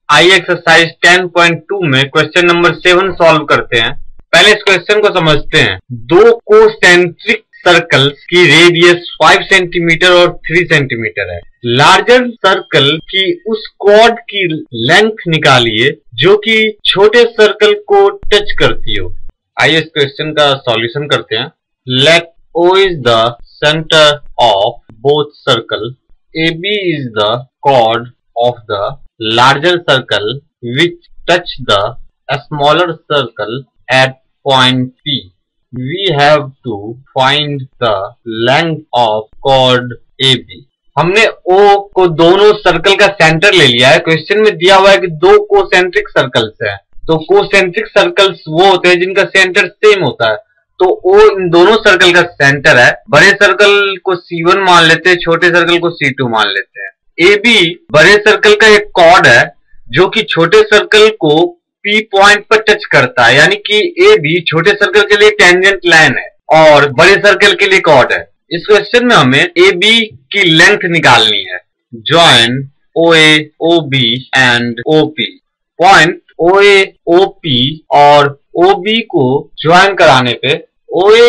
आइए एक्सरसाइज 10.2 में question number 7 solve करते हैं। पहले इस क्वेश्चन को समझते हैं। दो कोसेंट्रिक सर्कल्स की रेडियस 5 सेंटीमीटर और 3 सेंटीमीटर है। लार्जर सर्कल की उस कॉर्ड की लेंथ निकालिए जो कि छोटे सर्कल को टच करती हो। आइए इस क्वेश्चन का सॉल्यूशन करते हैं। Let O is the center of both circle. AB is the chord of the larger circle which touch the smaller circle at point P. We have to find the length of chord AB. हमने O को दोनों circle का centre ले लिया है। Question में दिया हुआ है कि दो कोसेंट्रिक सर्कल्स है, तो कोसेंट्रिक सर्कल्स वो होते हैं जिनका सेंटर सेम होता है। तो O इन दोनों सर्कल का सेंटर है। बड़े सर्कल को C1 मान लेते हैं, छोटे सर्कल को C2 मान लेते हैं। AB बड़े सर्कल का एक कॉर्ड है जो कि छोटे सर्कल को P पॉइंट पर टच करता है, यानी कि AB छोटे सर्कल के लिए टेंजेंट लाइन है और बड़े सर्कल के लिए कॉर्ड है। इस क्वेश्चन में हमें AB की लेंथ निकालनी है। Join OA, OB and OP। Point OA, OP और OB को ज्वाइन कराने पे OA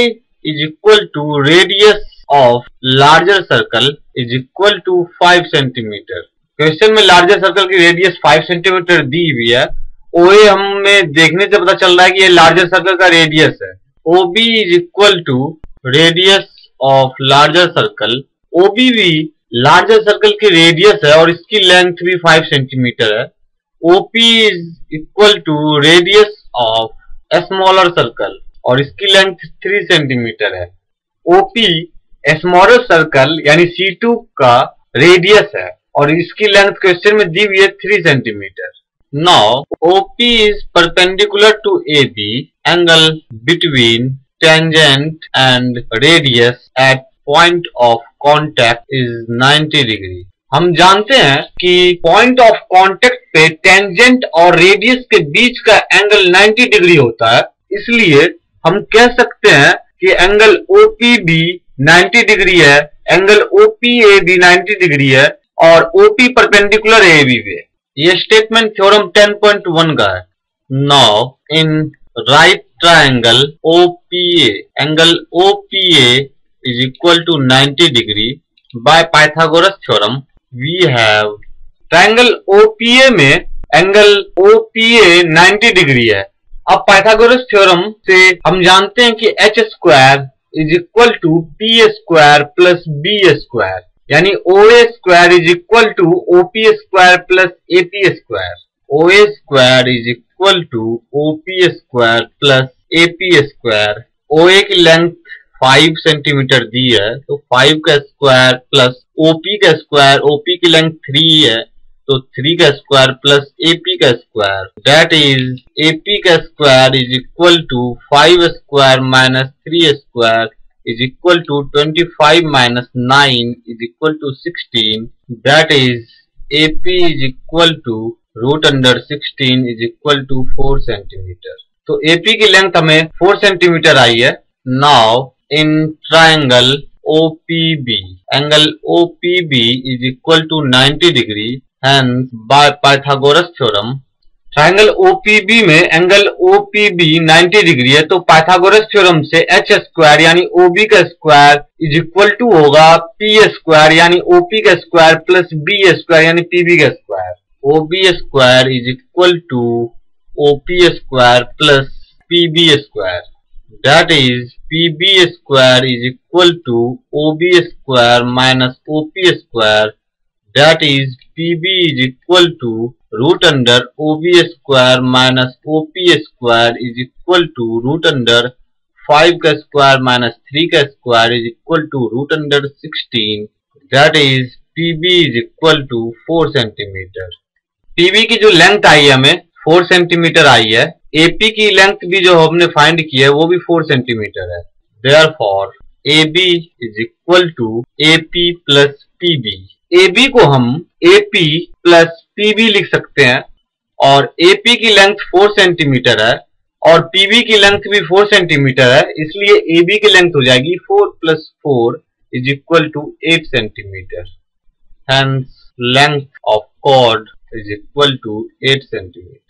is equal to radius of larger circle is equal to 5 centimetre. Question में लार्जर सर्कल की रेडियस 5 सेंटीमीटर दी हुई है। OA हमें देखने से पता चल रहा है कि ये लार्जर सर्कल का रेडियस है। OB is equal to radius of larger circle। OB भी लार्जर सर्कल की रेडियस है और इसकी लेंथ भी 5 सेंटीमीटर है। OP is equal to radius of a smaller circle और इसकी लेंथ 3 सेंटीमीटर है। OP स्मॉलर सर्कल यानी C2 का रेडियस है और इसकी लेंथ क्वेश्चन में दी हुई है 3 centimetre. Now OP is perpendicular to AB, angle between tangent and radius at point of contact is 90 degree। हम जानते हैं कि पॉइंट ऑफ कांटेक्ट पे टेंजेंट और रेडियस के बीच का एंगल 90 डिग्री होता है, इसलिए हम कह सकते हैं कि एंगल OPB 90 डिग्री है, एंगल OPA भी 90 डिग्री है और OP परपेंडिकुलर AB पे। ये स्टेटमेंट थ्योरम 10.1 का है। Now in right triangle OPA, angle OPA is equal to 90 degree by Pythagoras theorem we have triangle OPA में एंगल OPA 90 डिग्री है। अब पाइथागोरस थ्योरम से हम जानते हैं कि h square is equal to p square plus b square, यानी OA square is equal to OP square plus AP square. OA square is equal to OP square plus AP square. OA की length 5 centimetre दी है, तो 5 का square plus OP का square, OP की length 3 है तो 3 का स्क्वायर प्लस AP का स्क्वायर, दैट इज AP का square is equal to 5 square minus 3 square is equal to 25 minus 9 is equal to 16, that is AP is equal to root under 16 is equal to 4 centimetre. तो AP की length हमें 4 centimetre आई है। Now in triangle OPB, angle OPB is equal to 90 degree, hence by Pythagoras theorem triangle OPB में angle OPB 90 degree है, तो Pythagoras theorem से h square यानी OB का स्क्वायर इज इक्वल टू होगा P स्क्वायर यानी OP का square plus B square यानी PB का square. OB square is equal to OP square plus PB square, that is PB square is equal to OB square minus OP square, that is PB is equal to root under OB square minus OP square is equal to root under 5 का square minus 3 का square is equal to root under 16, that is PB is equal to 4 centimetre. PB की जो length आई है हमें 4 centimetre आई है। AP की length भी जो हमने फाइंड की है वो भी 4 सेंटीमीटर है। Therefore AB is equal to AP plus PB। AB को हम AP plus PB लिख सकते हैं और AP की लेंथ 4 सेंटीमीटर है और PB की लेंथ भी 4 सेंटीमीटर है, इसलिए AB की लेंथ हो जाएगी 4 plus 4 is equal to 8 centimetre. Hence length of chord is equal to 8 centimetre.